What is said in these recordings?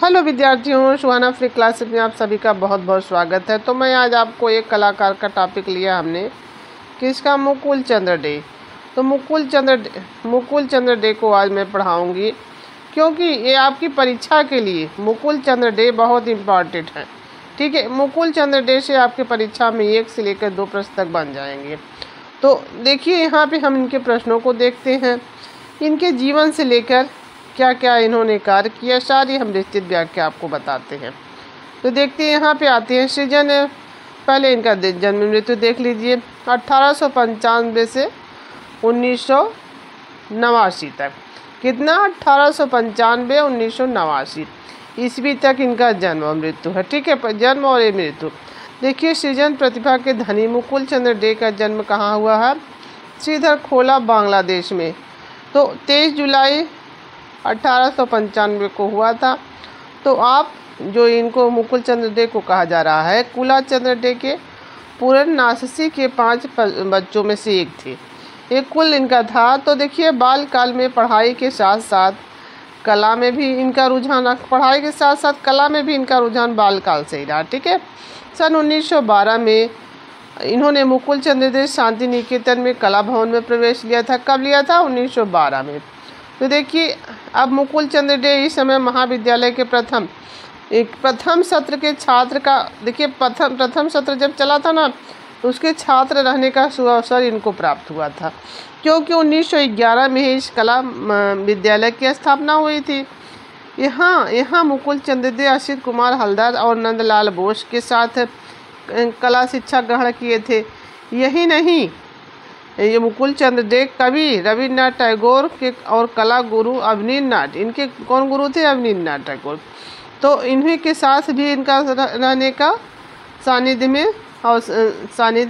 Hello विद्यार्थियों, सुहाना free classes में आप सभी का बहुत बहुत स्वागत है। तो मैं आज आपको एक कलाकार का टॉपिक लिया हमने, किसका, मुकुल चंद्र डे। तो मुकुल चंद्र डे को आज मैं पढ़ाऊंगी, क्योंकि ये आपकी परीक्षा के लिए मुकुल चंद्र डे बहुत इम्पॉर्टेंट है। ठीक है, मुकुल चंद्र डे से आपके परीक्षा में 1 से लेकर 2 प्रश्न तक बन जाएंगे। तो देखिए, यहाँ पे हम इनके प्रश्नों को देखते हैं। इनके जीवन से लेकर क्या क्या इन्होंने कार्य किया, सारी हम निश्चित व्याख्या आपको बताते हैं। तो देखते हैं, यहाँ पे आते हैं सृजन। पहले इनका जन्म मृत्यु देख लीजिए। 1895 से 1989 तक। कितना? 1895 1989 ईस्वी तक इनका जन्म और मृत्यु है। ठीक है, जन्म और ये मृत्यु। देखिए, सृजन प्रतिभा के धनी मुकुल चंद्र डे का जन्म कहाँ हुआ है? श्रीधरखोला, बांग्लादेश में। तो 23 जुलाई 1895 को हुआ था। तो आप जो इनको मुकुल चंद्र डे को कहा जा रहा है, कुला चंद्र डे के पूरननासी के 5 बच्चों में से एक थे। एक कुल इनका था। तो देखिए, बाल काल में पढ़ाई के साथ साथ कला में भी इनका रुझान, पढ़ाई के साथ साथ कला में भी इनका रुझान बाल काल से ही रहा। ठीक है, सन 1912 में इन्होंने मुकुल चंद्र डे शांति निकेतन में कला भवन में प्रवेश लिया था। कब लिया था? 1912 में। तो देखिए, अब मुकुल चंद्र डे इस समय महाविद्यालय के प्रथम सत्र के छात्र का, देखिए प्रथम सत्र जब चला था ना, उसके छात्र रहने का सुअवसर इनको प्राप्त हुआ था, क्योंकि 1911 में ही इस कला विद्यालय की स्थापना हुई थी। यहाँ मुकुल चंद्र डे असित कुमार हलदर और नंदलाल बोस के साथ कला शिक्षा ग्रहण किए थे। यही नहीं, ये मुकुल चंद्र डे कवि रविन्द्रनाथ टैगोर के और कला गुरु अवनींद्रनाथ, इनके कौन गुरु थे? अवनींद्रनाथ टैगोर। तो इन्हीं के साथ भी इनका रहने का सानिध्य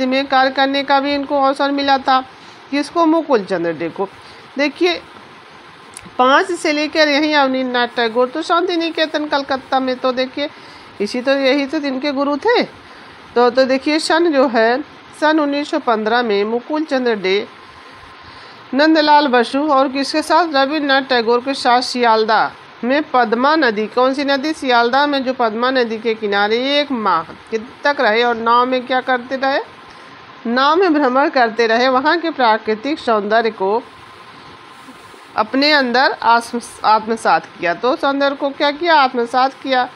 में कार्य करने का भी इनको अवसर मिला था। किसको? मुकुल चंद्र डे को। देखिए, 5 से लेकर यहीं अवनींद्रनाथ टैगोर तो शांति निकेतन कलकत्ता में। तो देखिए, यही तो इनके गुरु थे। तो देखिए, सन 1915 में मुकुल चंद्र डे नंदलाल बसु और किसके साथ? रविन्द्रनाथ टैगोर के साथ सियालदाह में पद्मा नदी, कौन सी नदी? सियालदाह में जो पद्मा नदी के किनारे 1 माह तक रहे और नाव में क्या करते रहे? नाव में भ्रमण करते रहे। वहाँ के प्राकृतिक सौंदर्य को अपने अंदर आत्मसात किया। तो सौंदर्य को क्या किया? आत्मसात किया।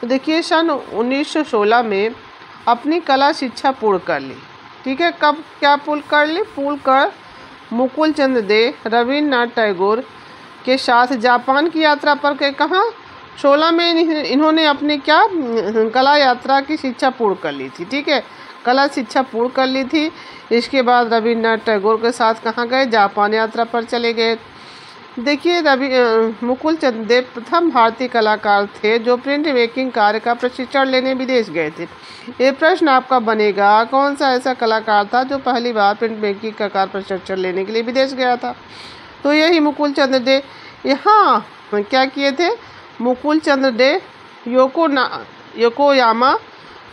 तो देखिए, सन 1916 में अपनी कला शिक्षा पूर्ण कर ली। ठीक है, कब क्या पूर्ण कर ली? पूर्ण कर मुकुल चंद्र डे रविन्द्रनाथ टैगोर के साथ जापान की यात्रा पर गए। कहाँ? 16 में इन्होंने अपनी क्या कला यात्रा की शिक्षा पूर्ण कर ली थी। ठीक है, कला शिक्षा पूर्ण कर ली थी। इसके बाद रविन्द्रनाथ टैगोर के साथ कहाँ गए? जापान यात्रा पर चले गए। देखिए, मुकुल चंद्र डे प्रथम भारतीय कलाकार थे जो प्रिंट मेकिंग कार्य का प्रशिक्षण लेने विदेश गए थे। ये प्रश्न आपका बनेगा, कौन सा ऐसा कलाकार था जो पहली बार प्रिंट मेकिंग का कार्य प्रशिक्षण लेने के लिए विदेश गया था? तो यही मुकुल चंद्र डे। यहाँ क्या किए थे? मुकुल चंद्र डे योकोयामा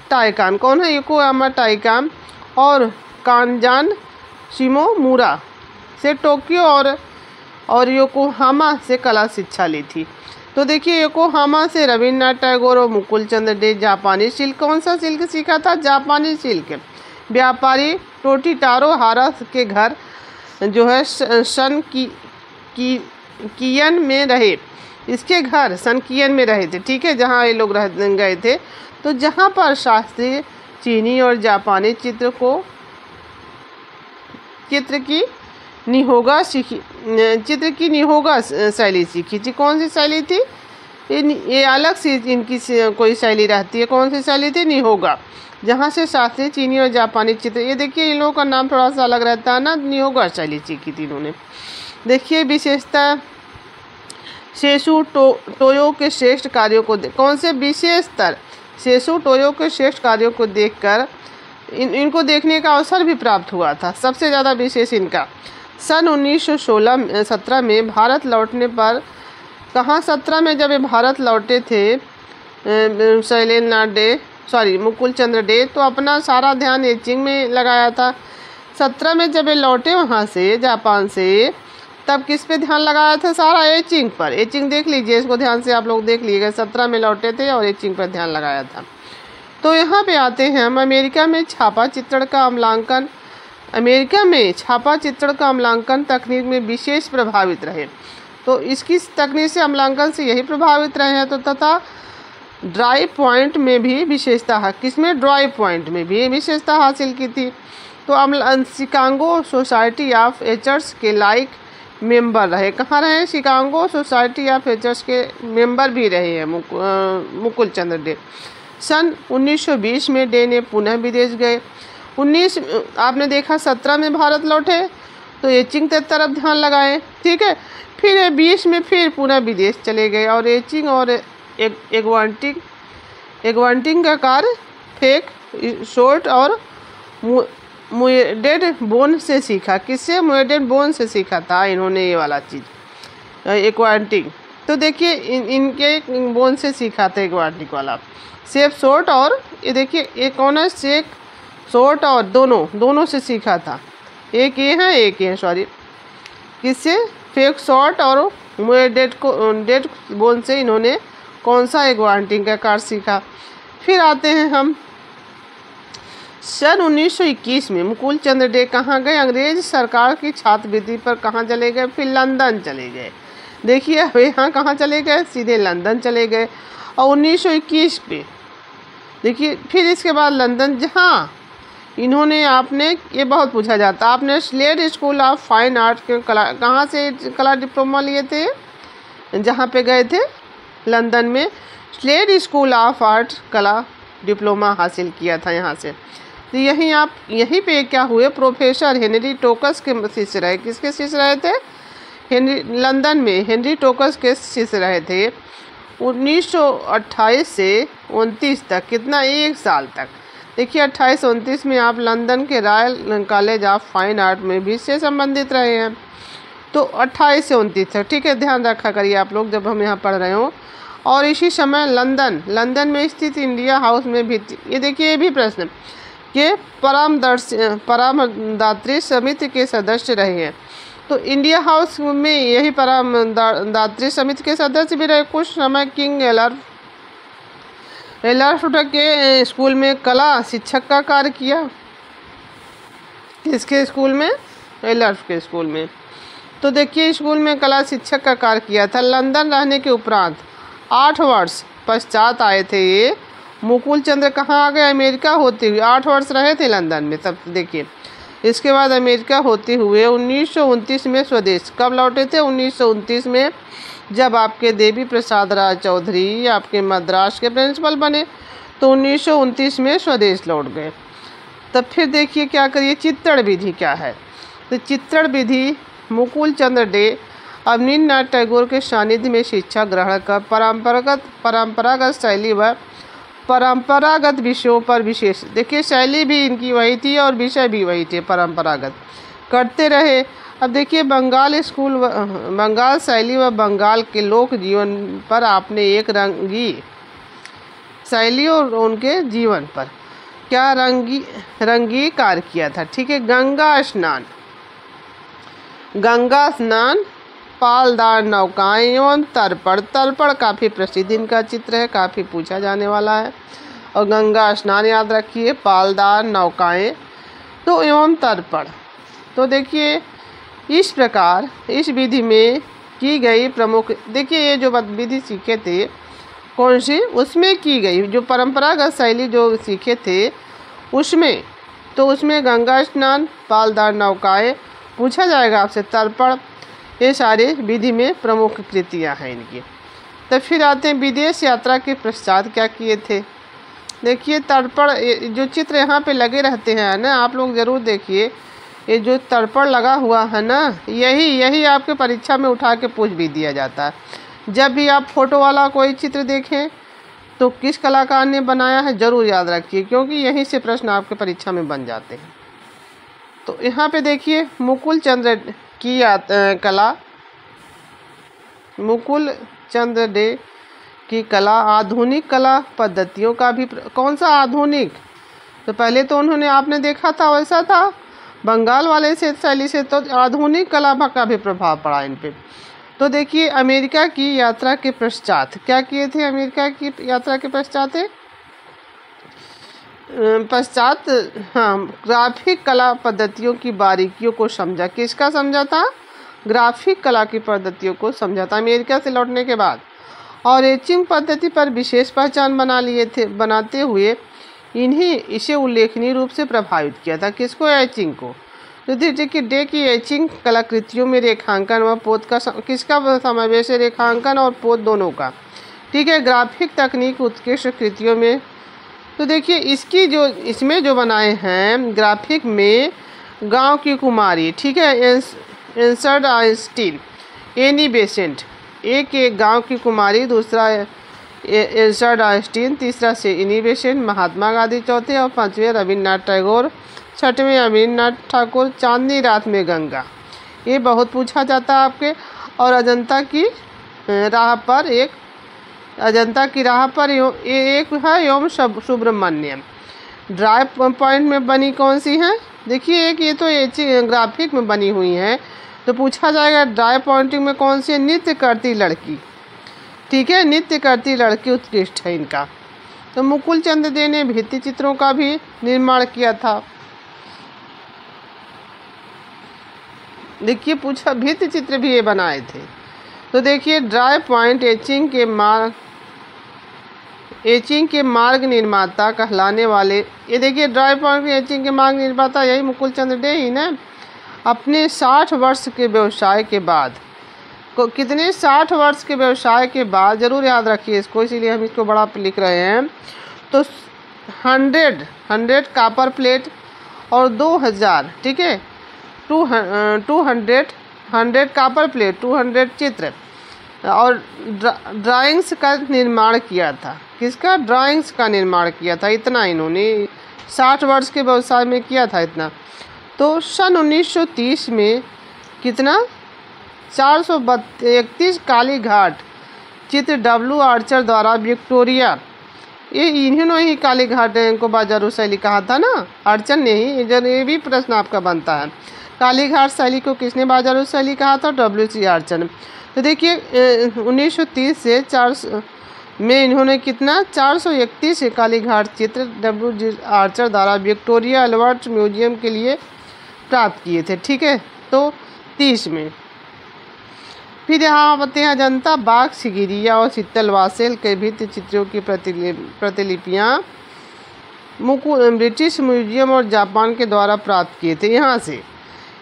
टाइकान, कौन है? योकोयामा टाइकान और कांजान शिमोमुरा से टोक्यो और योकोहामा से कला शिक्षा ली थी। तो देखिए, योकोहामा से रविन्द्रनाथ टैगोर और मुकुल चंद्र डे जापानी सिल्क, कौन सा सिल्क सीखा था? जापानी सिल्क। व्यापारी टोटिटारो हारा के घर जो है सन कियन में रहे। इसके घर सन कियन में रहे थे। ठीक है, जहाँ ये लोग रह गए थे। तो जहाँ पर शास्त्रीय चीनी और जापानी चित्र की निहोगा शैली सीखी थी। कौन सी शैली थी? ये अलग सी इनकी कोई शैली रहती है। कौन सी शैली थी? निहोगा, जहाँ से शास्त्रीय चीनी और जापानी चित्र, ये देखिए इन लोगों का नाम थोड़ा सा अलग रहता है ना। निहोगा शैली सीखी थी इन्होंने। देखिए, विशेषता सेसु टोयो के श्रेष्ठ कार्यों को कौन से विशेषतर? सेसु टोयो के श्रेष्ठ कार्यों को देखकर इनको देखने का अवसर भी प्राप्त हुआ था। सबसे ज़्यादा विशेष इनका सन 1917 में भारत लौटने पर, कहाँ? 17 में जब ये भारत लौटे थे मुकुल चंद्र डे, तो अपना सारा ध्यान एचिंग में लगाया था। 17 में जब ये लौटे वहाँ से, जापान से, तब किस पे ध्यान लगाया था सारा? एचिंग पर। एचिंग देख लीजिए, इसको ध्यान से आप लोग देख लीजिएगा। 17 में लौटे थे और एचिंग पर ध्यान लगाया था। तो यहाँ पे आते हैं हम, अमेरिका में छापा चित्रण का अमलांकन। अमेरिका में छापा चित्रण का अमलांकन तकनीक में विशेष प्रभावित रहे। तो इसकी तकनीक से अमलांकन से यही प्रभावित रहे हैं। तो तथा ड्राई पॉइंट में भी विशेषता है। किसमें? ड्राई पॉइंट में भी विशेषता हासिल की थी। तो शिकागो सोसाइटी ऑफ एचर्स के लाइक मेंबर रहे। कहाँ रहे? शिकागो सोसाइटी ऑफ एचर्स के मेंबर भी रहे हैं मुकुल चंद्र डे। सन 1920 में डे ने पुनः विदेश गए। 19 आपने देखा 17 में भारत लौटे तो एचिंग की तरफ ध्यान लगाए, ठीक है। फिर 20 में फिर पुनः विदेश चले गए और एचिंग और एग्वांटिंग का कार्य फेक शॉर्ट और मुएडेड बोन से सीखा। किससे? मुएडेड बोन से सीखा था इन्होंने ये वाला चीज़, एक्वांटिंग। तो देखिए इनके बोन से सीखा था एक्वांटिंग वाला। सेफ शॉर्ट और ये देखिए एक कौन है? सेक शॉर्ट और दोनों से सीखा था। एक ये है, एक ये है, सॉरी। किससे? फेक शॉर्ट और मुएडेड डेड बोन से इन्होंने कौन सा? एक्वांटिंग का कार्य सीखा। फिर आते हैं हम सन 1921 में मुकुल चंद्र डे कहाँ गए? अंग्रेज सरकार की छात्रवृत्ति पर कहाँ चले गए? फिर लंदन चले गए। देखिए अब यहाँ कहाँ चले गए? सीधे लंदन चले गए। और 1921 पे देखिए फिर इसके बाद लंदन, जहाँ इन्होंने आपने ये बहुत पूछा जाता, आपने Slade school of fine art के कला कहाँ से कला डिप्लोमा लिए थे? जहाँ पे गए थे लंदन में स्लेड स्कूल ऑफ आर्ट कला डिप्लोमा हासिल किया था यहाँ से। तो यहीं पे क्या हुए? प्रोफेसर हेनरी टोकस के शिष्य रहे। किसके शिष्य रहे थे? लंदन में हेनरी टोकस के शिष्य रहे थे 1928 से 29 तक। कितना? 1 साल तक। देखिए 28-29 में आप लंदन के royal college of fine art में भी से संबंधित रहे हैं। तो 28 से 29 तक, ठीक है, ध्यान रखा करिए आप लोग जब हम यहाँ पढ़ रहे हो। और इसी समय लंदन में स्थित इंडिया हाउस में भी, ये देखिए ये भी प्रश्न के परामदात्री समिति के सदस्य रहे हैं। तो इंडिया हाउस में यही परामदात्री समिति के सदस्य भी रहे। कुछ समय किंग एलर्फ के स्कूल में कला शिक्षक का कार्य किया। किसके स्कूल में? एलर्फ के स्कूल में। तो देखिए स्कूल में कला शिक्षक का कार्य किया था। लंदन रहने के उपरांत 8 वर्ष पश्चात आए थे ये। मुकुल चंद्र कहाँ आ गए? अमेरिका होते हुए 8 वर्ष रहे थे लंदन में तब। देखिए इसके बाद अमेरिका होते हुए 1929 में स्वदेश। कब लौटे थे? 1929 में, जब आपके देवी प्रसाद राय चौधरी आपके मद्रास के प्रिंसिपल बने तो 1929 में स्वदेश लौट गए। तब फिर देखिए क्या करिए, चित्रण विधि क्या है? तो चित्रण विधि मुकुल चंद्र डे अवनींद्रनाथ टैगोर के सानिध्य में शिक्षा ग्रहण कर परंपरागत शैली व परंपरागत विषयों पर विशेष, देखिए शैली भी इनकी वही थी और विषय भी वही थे, परंपरागत करते रहे। अब देखिए बंगाल शैली व बंगाल के लोक जीवन पर आपने एक रंगी शैली और उनके जीवन पर क्या रंगी कार्य किया था, ठीक है। गंगा स्नान, पालदार नौकाएं एवं तर्पण काफ़ी प्रसिद्ध इनका चित्र है, काफ़ी पूछा जाने वाला है। और गंगा स्नान याद रखिए, पालदार नौकाएं तो एवं तर्पण। तो देखिए इस प्रकार इस विधि में की गई प्रमुख, देखिए ये जो विधि सीखे थे कौन सी, उसमें की गई जो परंपरागत शैली जो सीखे थे उसमें, तो उसमें गंगा स्नान, पालदार नौकाएं पूछा जाएगा आपसे, तर्पण, ये सारे विधि में प्रमुख कृतियाँ हैं इनकी। तो फिर आते हैं विदेश यात्रा के पश्चात क्या किए थे। देखिए तर्पण, जो चित्र यहाँ पे लगे रहते हैं ना, आप लोग ज़रूर देखिए, ये जो तर्पण लगा हुआ है ना, यही आपके परीक्षा में उठा के पूछ भी दिया जाता है। जब भी आप फोटो वाला कोई चित्र देखें तो किस कलाकार ने बनाया है ज़रूर याद रखिए, क्योंकि यहीं से प्रश्न आपके परीक्षा में बन जाते हैं। तो यहाँ पे देखिए मुकुल चंद्र की कला, मुकुल चंद्र डे की कला आधुनिक कला पद्धतियों का भी, कौन सा आधुनिक, तो पहले तो उन्होंने आपने देखा था वैसा था बंगाल वाले से शैली से तो आधुनिक कला का भी प्रभाव पड़ा इन पे। तो देखिए अमेरिका की यात्रा के पश्चात क्या किए थे, अमेरिका की यात्रा के पश्चात हाँ, ग्राफिक कला पद्धतियों की बारीकियों को समझा। किसका समझा था? ग्राफिक कला की पद्धतियों को समझा था अमेरिका से लौटने के बाद। और एचिंग पद्धति पर विशेष पहचान बनाते हुए इसे उल्लेखनीय रूप से प्रभावित किया था। किसको? एचिंग को। तो देखिए डे की एचिंग कलाकृतियों में रेखांकन व पोत का किसका समावेश है? रेखांकन और पोत दोनों का। ठीक है, ग्राफिक तकनीक उत्कृष्ट कृतियों में। तो देखिए इसमें जो बनाए हैं ग्राफिक में गांव की कुमारी, ठीक है, एंसर्ड आइंस्टीन, एनी बेसेंट, एक गांव की कुमारी, दूसरा एंसर्ड आइंस्टीन, तीसरा से एनी बेसेंट, महात्मा गांधी चौथे और पांचवें रविन्द्रनाथ टैगोर, छठवें रविन्द्रनाथ ठाकुर, चांदनी रात में गंगा। ये बहुत पूछा जाता है आपके। और अजंता की राह पर एक है एवं सुब्रमण्यम। ड्राई पॉइंट में बनी कौन सी है? देखिए एक ये तो ग्राफिक में बनी हुई है, तो पूछा जाएगा ड्राई पॉइंटिंग में कौन सी है? नृत्य करती लड़की। ठीक है, नृत्य करती लड़की उत्कृष्ट है इनका। तो मुकुल चंद्र डे ने भित्ति चित्रों का भी निर्माण किया था। देखिए पूछा भित्ति चित्र भी ये बनाए थे। तो देखिए ड्राई पॉइंट एचिंग के मार्ग निर्माता कहलाने वाले, ये देखिए ड्राई पॉइंट एचिंग के मार्ग निर्माता यही मुकुल चंद्र डे ही ना। अपने 60 वर्ष के व्यवसाय के बाद, कितने 60 वर्ष के व्यवसाय के बाद, जरूर याद रखिए इसको, इसीलिए हम इसको बड़ा लिख रहे हैं। तो 100 कापर प्लेट और 2000, ठीक है, 100 कापर प्लेट, 200 चित्र और ड्राइंग्स का निर्माण किया था। किसका? ड्राइंग्स का निर्माण किया था। इतना इन्होंने 60 वर्ष के व्यवसाय में किया था इतना। तो सन 1930 में कितना? 431 काली घाट चित्र डब्ल्यू आर्चर द्वारा विक्टोरिया, ये इन्होंने ही काली घाट को बाजारू शैली कहा था ना, आर्चर ने ही। ये भी प्रश्न आपका बनता है, काली घाट शैली को किसने बाजारू शैली कहा था? WC Archer. तो देखिए 1930 से 400 में इन्होंने कितना? 431 काली घाट चित्र WG आर्चर द्वारा विक्टोरिया अल्बर्ट म्यूजियम के लिए प्राप्त किए थे। ठीक है, तो 30 में फिर यहाँ आते हैं अजंता, बाघ, सिगिरिया और सित्तलवासेल के भित्ति चित्रों की प्रतिलिपियाँ ब्रिटिश म्यूजियम और जापान के द्वारा प्राप्त किए थे। यहाँ से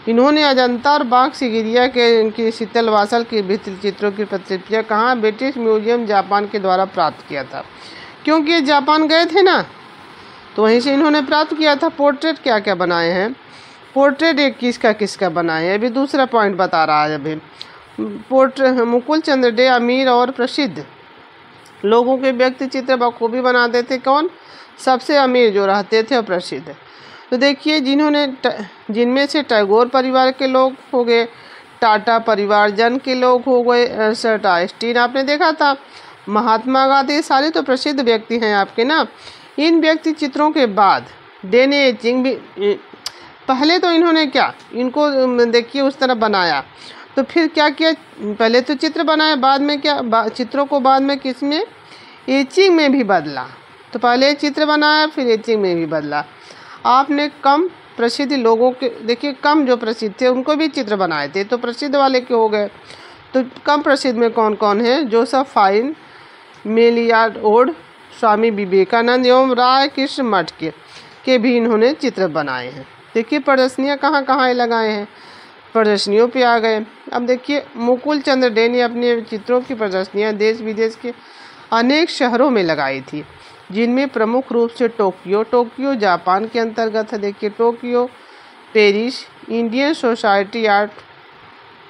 इन्होंने अजंता और बाघ सिगिरिया के सित्तलवासल के भित्ति चित्रों की प्रतिलिपियाँ कहाँ? ब्रिटिश म्यूजियम जापान के द्वारा प्राप्त किया था, क्योंकि ये जापान गए थे ना, तो वहीं से इन्होंने प्राप्त किया था। पोर्ट्रेट क्या क्या बनाए हैं? पोर्ट्रेट एक किसका बनाए हैं? अभी दूसरा पॉइंट बता रहा है अभी। मुकुल चंद्र डे अमीर और प्रसिद्ध लोगों के व्यक्ति चित्र बखूबी बनाते थे। कौन? सबसे अमीर जो रहते थे और प्रसिद्ध। तो देखिए जिनमें से टैगोर परिवार के लोग हो गए, टाटा परिवारजन के लोग हो गए, एंसर्ड आइंस्टीन आपने देखा था, महात्मा गांधी, सारे तो प्रसिद्ध व्यक्ति हैं आपके ना। इन व्यक्ति चित्रों के बाद डे ने एचिंग भी, पहले तो इन्होंने क्या, इनको देखिए उस तरह बनाया, तो फिर क्या किया? पहले तो चित्र बनाया, बाद में क्या, चित्रों को बाद में किसमें? एचिंग में भी बदला। तो पहले चित्र बनाया, फिर एचिंग में भी बदला। आपने कम प्रसिद्ध लोगों के, देखिए कम जो प्रसिद्ध थे उनको भी चित्र बनाए थे, तो प्रसिद्ध वाले के हो गए। तो कम प्रसिद्ध में कौन कौन है? Joseph fine, मेलियार्ड odd, Swami Vivekananda एवं राय कृष्ण मठ के भी इन्होंने चित्र बनाए हैं। देखिए प्रदर्शनियाँ कहाँ कहाँ लगाए हैं, प्रदर्शनियों पे आ गए। अब देखिए मुकुल चंद्र डे ने अपने चित्रों की प्रदर्शनियाँ देश विदेश के अनेक शहरों में लगाई थी, जिनमें प्रमुख रूप से टोक्यो जापान के अंतर्गत है। देखिए Tokyo, Paris, Indian society art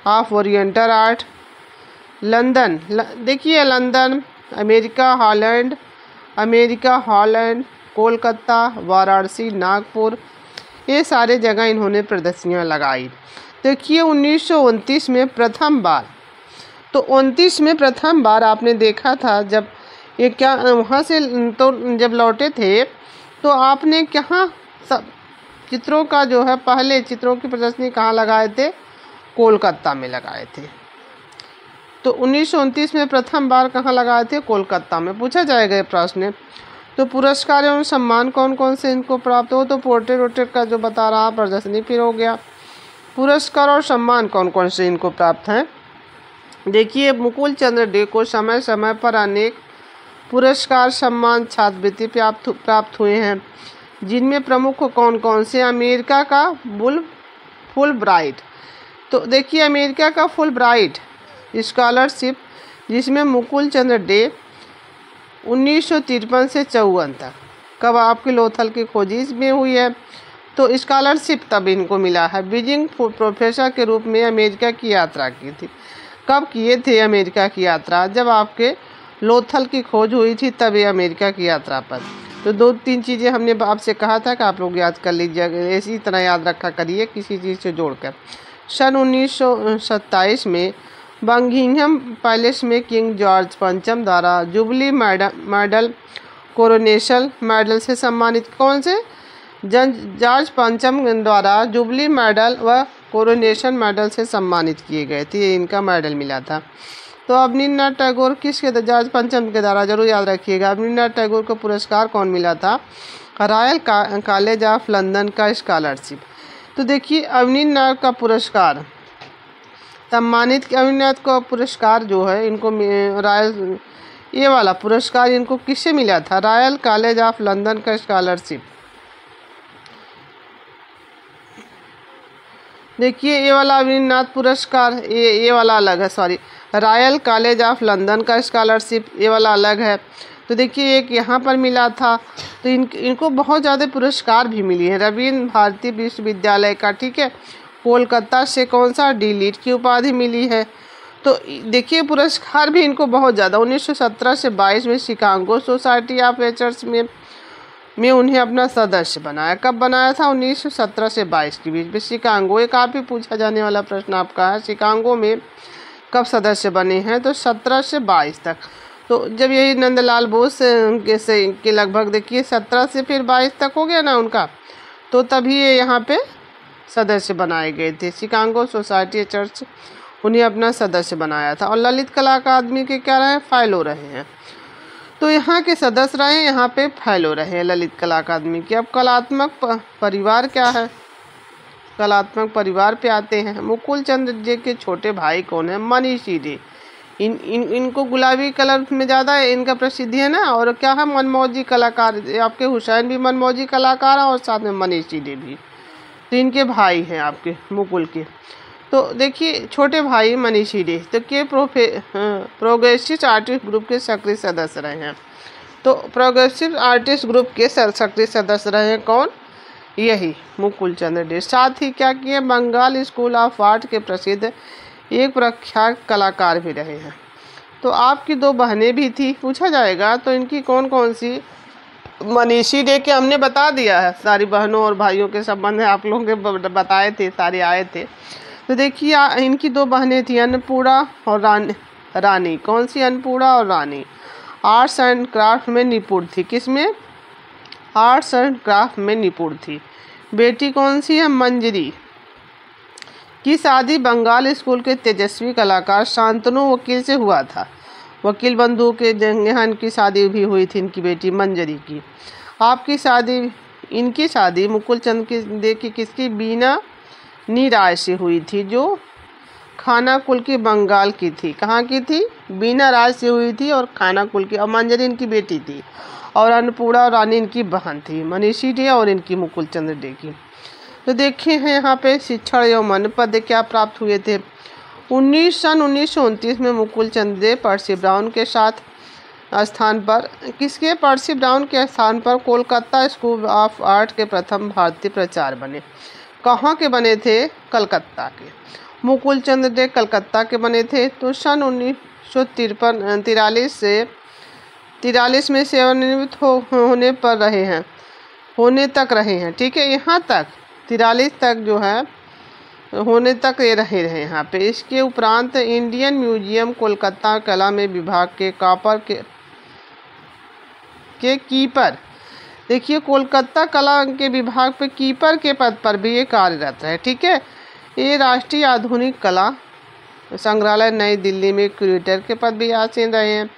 of oriental art, London, देखिए London, America, Holland, Kolkata, Varanasi, Nagpur, ये सारे जगह इन्होंने प्रदर्शनियाँ लगाई। देखिए 1929 में प्रथम बार, तो 29 में प्रथम बार आपने देखा था जब ये क्या वहाँ से तो जब लौटे थे तो आपने कहाँ सब चित्रों का जो है पहले चित्रों की प्रदर्शनी कहाँ लगाए थे? कोलकाता में लगाए थे। तो 1929 में प्रथम बार कहाँ लगाए थे? कोलकाता में। पूछा जाएगा ये प्रश्न। तो पुरस्कार एवं सम्मान कौन कौन से इनको प्राप्त हो? तो पोर्ट्रेट वोर्ट्रेट का जो बता रहा प्रदर्शनी फिर हो गया। पुरस्कार और सम्मान कौन कौन से इनको प्राप्त हैं? देखिए, मुकुल चंद्र डे को समय समय पर अनेक पुरस्कार सम्मान छात्रवृत्ति प्राप्त हुए हैं, जिनमें प्रमुख कौन कौन से? अमेरिका का फुल ब्राइट। तो देखिए, अमेरिका का फुल ब्राइट स्कॉलरशिप, जिसमें मुकुल चंद्र डे 1953 से 54 तक, कब आपकी लोथल की खोजी इसमें हुई है, तो स्कॉलरशिप तब इनको मिला है। बीजिंग प्रोफेसर के रूप में अमेरिका की यात्रा की थी। कब किए थे अमेरिका की यात्रा? जब आपके लोथल की खोज हुई थी तब ये अमेरिका की यात्रा पर। तो 2-3 चीज़ें हमने आपसे कहा था कि आप लोग याद कर लीजिए, इसी तरह याद रखा करिए किसी चीज़ से जोड़कर। सन 1927 में बकिंघम पैलेस में किंग जॉर्ज पंचम द्वारा जुबली मेडल कोरोनेशन मेडल से सम्मानित। कौन से? जॉर्ज पंचम द्वारा जुबली मेडल व कोरोनेशन मेडल से सम्मानित किए गए थे, इनका मेडल मिला था। तो अवनींद्रनाथ टैगोर किसके? जॉर्ज पंचम के द्वारा, जरूर याद रखिएगा। अवनींद्रनाथ टैगोर को पुरस्कार कौन मिला था? रॉयल कॉलेज ऑफ लंदन का स्कॉलरशिप। तो देखिए, अवनींद्रनाथ का पुरस्कार सम्मानित, अवनींद्रनाथ का पुरस्कार जो है इनको रॉयल, ये वाला पुरस्कार इनको किससे मिला था? रॉयल कॉलेज ऑफ लंदन का स्कॉलरशिप। देखिए, ये वाला अवनींद्रनाथ पुरस्कार, ये वाला अलग है, sorry, royal college of London का स्कॉलरशिप ये वाला अलग है। तो देखिए, एक यहाँ पर मिला था। तो इनको बहुत ज़्यादा पुरस्कार भी मिली है। रवींद्र भारती विश्वविद्यालय का, ठीक है, कोलकाता से कौन सा? डी.लिट की उपाधि मिली है। तो देखिए, पुरस्कार भी इनको बहुत ज़्यादा। 1917 से 22 में शिकागो सोसाइटी ऑफ एचर्स में उन्हें अपना सदस्य बनाया। कब बनाया था? 1917 से 22 के बीच में शिकागो। ये काफ़ी पूछा जाने वाला प्रश्न आपका है, शिकागो में कब सदस्य बने हैं? तो 17 से 22 तक। तो जब यही नंदलाल बोस के लगभग देखिए 17 से फिर 22 तक हो गया ना उनका, तो तभी ये यहाँ पे सदस्य बनाए गए थे। शिकागो सोसाइटी चर्च उन्हें अपना सदस्य बनाया था। और ललित कला अकादमी के क्या रहे? फेलो रहे हैं। तो यहाँ के सदस्य रहे, यहाँ पे फेलो रहे ललित कला अकादमी के। अब कलात्मक परिवार क्या है? कलात्मक परिवार पे आते हैं। मुकुल चंद्र डे के छोटे भाई कौन है? मनीषी डे। इनको गुलाबी कलर में ज़्यादा इनका प्रसिद्धि है ना। और क्या है? मनमौजी कलाकार। आपके हुसैन भी मनमौजी कलाकार हैं और साथ में मनीषी डे भी। तो इनके भाई हैं आपके मुकुल के। तो देखिए, छोटे भाई मनीषी डे तो के प्रोग्रेसिव आर्टिस्ट ग्रुप के सक्रिय सदस्य रहे हैं। तो प्रोग्रेसिव आर्टिस्ट ग्रुप के सक्रिय सदस्य रहे हैं कौन? यही मुकुल चंद्र डे। साथ ही क्या किए? बंगाल स्कूल ऑफ आर्ट के प्रसिद्ध एक प्रख्यात कलाकार भी रहे हैं। तो आपकी 2 बहनें भी थी, पूछा जाएगा। तो इनकी कौन कौन सी? मनीषी डे के हमने बता दिया है, सारी बहनों और भाइयों के संबंध है आप लोगों के बताए थे, सारे आए थे। तो देखिए, इनकी 2 बहनें थी, अन्नपूर्णा और रानी। कौन सी? अन्नपूर्णा और रानी। आर्ट्स एंड क्राफ्ट में निपुण थी। किसमें? आर्ट्स एंड क्राफ्ट में निपुण थी। बेटी कौन सी है? मंजरी की शादी बंगाल स्कूल के तेजस्वी कलाकार शांतनु वकील से हुआ था। वकील बंधु के यहाँ इनकी शादी भी हुई थी, इनकी बेटी मंजरी की। आपकी शादी, इनकी शादी मुकुल चंद्र डे की किसकी? बीना नी राय से हुई थी, जो खाना कुल की बंगाल की थी। कहाँ की थी? बीना राय से हुई थी और खाना कुल की। और मंजरी इनकी बेटी थी और अन्नपूर्णा और रानी इनकी बहन थी, मनीषी डे और इनकी मुकुल चंद्र डे की। तो देखिए हैं यहाँ पे शिक्षण एवं मन पद क्या प्राप्त हुए थे। सन 1929 में मुकुल चंद्र डे पर्सी ब्राउन के साथ स्थान पर, किसके? पर्सी ब्राउन के स्थान पर कोलकाता स्कूल ऑफ आर्ट के प्रथम भारतीय प्राचार्य बने। कहाँ के बने थे? कलकत्ता के। मुकुल चंद्र डे कलकत्ता के बने थे। तो सन 1943 में सेवानिवृत्त होने पर रहे हैं, होने तक रहे हैं, ठीक है। यहाँ तक 43 तक जो है होने तक ये रहे यहाँ पे। इसके उपरांत इंडियन म्यूजियम कोलकाता कला में विभाग के कीपर देखिए कोलकाता कला के विभाग पे कीपर के पद पर भी ये कार्यरत है। ठीक है, ये राष्ट्रीय आधुनिक कला संग्रहालय नई दिल्ली में क्यूरेटर के पद भी आसीन रहे हैं।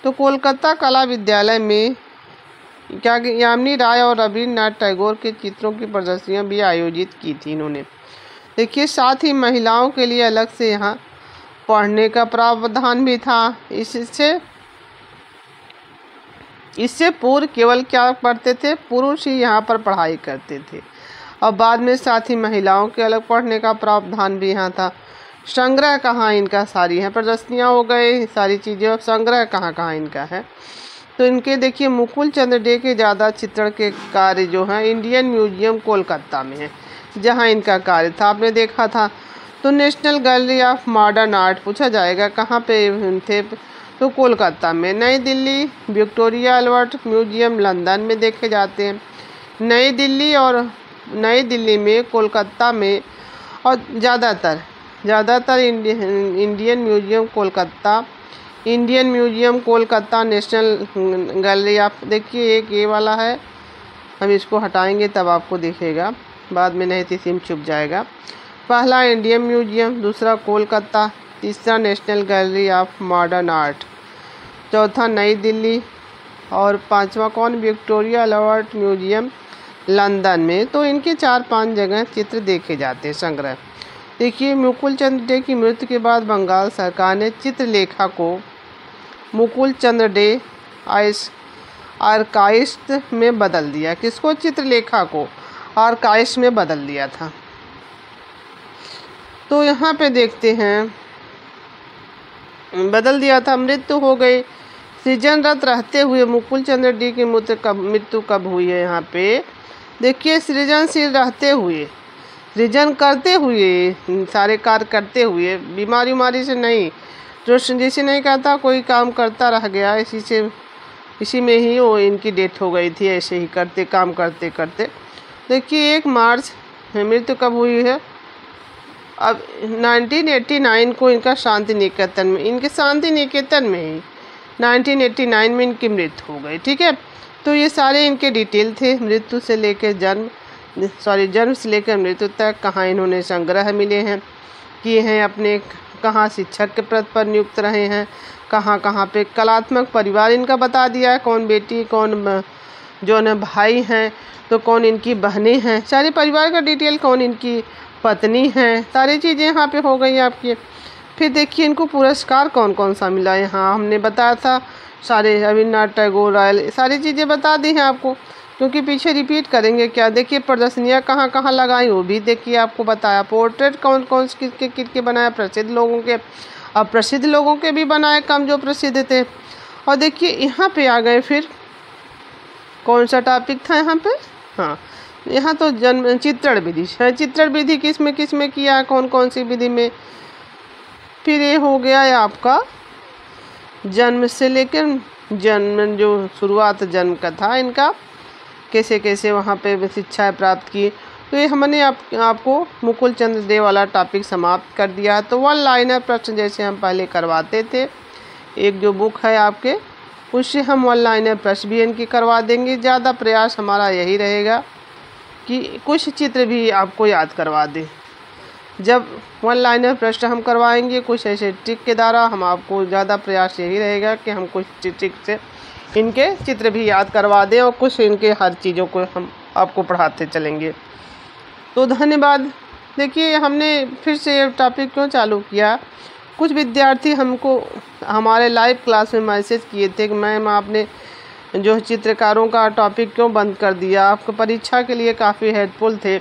तो कोलकाता कला विद्यालय में क्या यामिनी राय और रविन्द्रनाथ टैगोर के चित्रों की प्रदर्शनियां भी आयोजित की थी इन्होंने। देखिए साथ ही महिलाओं के लिए अलग से यहाँ पढ़ने का प्रावधान भी था। इससे पूर्व केवल क्या पढ़ते थे, पुरुष ही यहाँ पर पढ़ाई करते थे और बाद में साथ ही महिलाओं के अलग पढ़ने का प्रावधान भी यहाँ था। संग्रह कहाँ इनका सारी है, प्रदर्शनियाँ हो गए सारी चीज़ें, और संग्रह कहाँ कहाँ इनका है। तो इनके देखिए मुकुल चंद्र डे के ज़्यादा चित्रण के कार्य जो हैं इंडियन म्यूजियम कोलकाता में है, जहाँ इनका कार्य था आपने देखा था। तो national gallery of modern art पूछा जाएगा कहाँ पे थे, तो कोलकाता में। नई Delhi Victoria Albert museum London में देखे जाते हैं। नई दिल्ली में, कोलकाता में, और ज़्यादातर Indian museum Kolkata, national gallery आप देखिए एक ये वाला है, हम इसको हटाएंगे तब आपको दिखेगा, बाद में नहीं तो सिम छुप जाएगा। पहला इंडियन म्यूजियम, दूसरा कोलकाता, तीसरा national gallery of modern art, चौथा नई दिल्ली, और पांचवा कौन, विक्टोरिया अल्बर्ट म्यूजियम लंदन में। तो इनके 4-5 जगह चित्र देखे जाते हैं संग्रह। देखिए मुकुल चंद्र डे की मृत्यु के बाद बंगाल सरकार ने चित्रलेखा को मुकुल चंद्र डे आर्काइव्स में बदल दिया। किसको, चित्रलेखा को आर्काइव्स में बदल दिया था। तो यहाँ पे देखते हैं बदल दिया था। मृत्यु हो गई, सृजनरत रहते हुए मुकुल चंद्र डे की मृत्यु कब हुई है यहाँ पे देखिए, सृजनशील रहते हुए, सृजन करते हुए, सारे कार्य करते हुए, बीमारी से नहीं, जो जैसे नहीं कहता कोई काम करता रह गया, इसी में ही वो इनकी डेथ हो गई थी, ऐसे ही काम करते करते। देखिए 1 मार्च मृत्यु कब हुई है, अब 1989 को इनका शांति निकेतन में ही 1989 में इनकी मृत्यु हो गई। ठीक है, तो ये सारे इनके डिटेल थे मृत्यु से लेकर जन्म से लेकर मृत्यु तक, कहाँ इन्होंने संग्रह मिले हैं किए हैं अपने, कहाँ शिक्षक के पद पर नियुक्त रहे हैं, कहाँ कहाँ पे कलात्मक परिवार इनका बता दिया है, कौन बेटी कौन जो न भाई हैं, तो कौन इनकी बहनें हैं, सारे परिवार का डिटेल, कौन इनकी पत्नी हैं, सारी चीज़ें यहाँ पे हो गई आपकी। फिर देखिए इनको पुरस्कार कौन कौन सा मिला, यहाँ हमने बताया था सारे, रविन्द्रनाथ टैगोर रॉयल, सारी चीज़ें बता दी हैं आपको, क्योंकि पीछे रिपीट करेंगे क्या। देखिए प्रदर्शनियाँ कहाँ कहाँ लगाई वो भी देखिए आपको बताया। पोर्ट्रेट कौन कौन किसके बनाए, प्रसिद्ध लोगों के, अब प्रसिद्ध लोगों के भी बनाए, कम जो प्रसिद्ध थे। और देखिए यहाँ पे आ गए, फिर कौन सा टॉपिक था यहाँ पे, हाँ यहाँ तो चित्रण विधि है। चित्रण विधि किस में किया है, कौन कौन सी विधि में। फिर ये हो गया है आपका जन्म से लेकर जो शुरुआत जन्म का था इनका, कैसे कैसे वहाँ पे शिक्षा प्राप्त की। तो ये हमने आपको मुकुल चंद्र डे वाला टॉपिक समाप्त कर दिया। तो 1 लाइनर प्रश्न जैसे हम पहले करवाते थे, एक जो बुक है आपके उससे हम 1 लाइनर प्रश्न भी इनकी करवा देंगे। ज़्यादा प्रयास हमारा यही रहेगा कि कुछ चित्र भी आपको याद करवा दें। जब 1 लाइनर प्रश्न हम करवाएंगे कुछ ऐसे ट्रिक के द्वारा, हम आपको ज़्यादा प्रयास यही रहेगा कि हम कुछ ट्रिक से इनके चित्र भी याद करवा दें और कुछ इनके हर चीज़ों को हम आपको पढ़ाते चलेंगे। तो धन्यवाद। देखिए हमने फिर से टॉपिक क्यों चालू किया, कुछ विद्यार्थी हमको हमारे लाइव क्लास में मैसेज किए थे कि मैम आपने जो चित्रकारों का टॉपिक क्यों बंद कर दिया, आपको परीक्षा के लिए काफ़ी हेल्पफुल थे,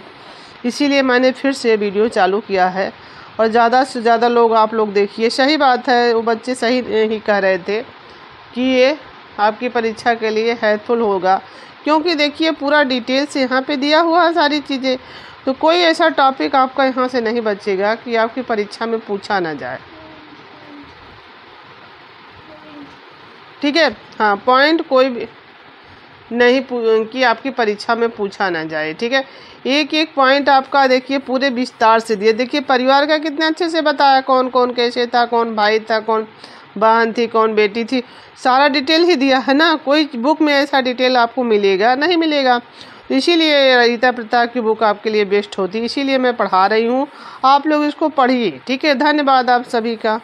इसीलिए मैंने फिर से वीडियो चालू किया है। और ज़्यादा से ज़्यादा लोग आप लोग देखिए, सही बात है, वो बच्चे सही ही कह रहे थे कि ये आपकी परीक्षा के लिए हेल्पफुल होगा, क्योंकि देखिए पूरा डिटेल से यहाँ पे दिया हुआ है सारी चीज़ें। तो कोई ऐसा टॉपिक आपका यहाँ से नहीं बचेगा कि आपकी परीक्षा में पूछा ना जाए। ठीक है, हाँ, पॉइंट कोई भी नहीं कि आपकी परीक्षा में पूछा ना जाए। ठीक है, एक एक पॉइंट आपका देखिए पूरे विस्तार से दिए। देखिए परिवार का कितने अच्छे से बताया, कौन कौन कैसे था, कौन भाई था, कौन बहन थी, कौन बेटी थी, सारा डिटेल ही दिया है ना। कोई बुक में ऐसा डिटेल आपको मिलेगा नहीं मिलेगा। इसीलिए रीता प्रताप की बुक आपके लिए बेस्ट होती है, इसीलिए मैं पढ़ा रही हूँ। आप लोग इसको पढ़िए, ठीक है। धन्यवाद आप सभी का।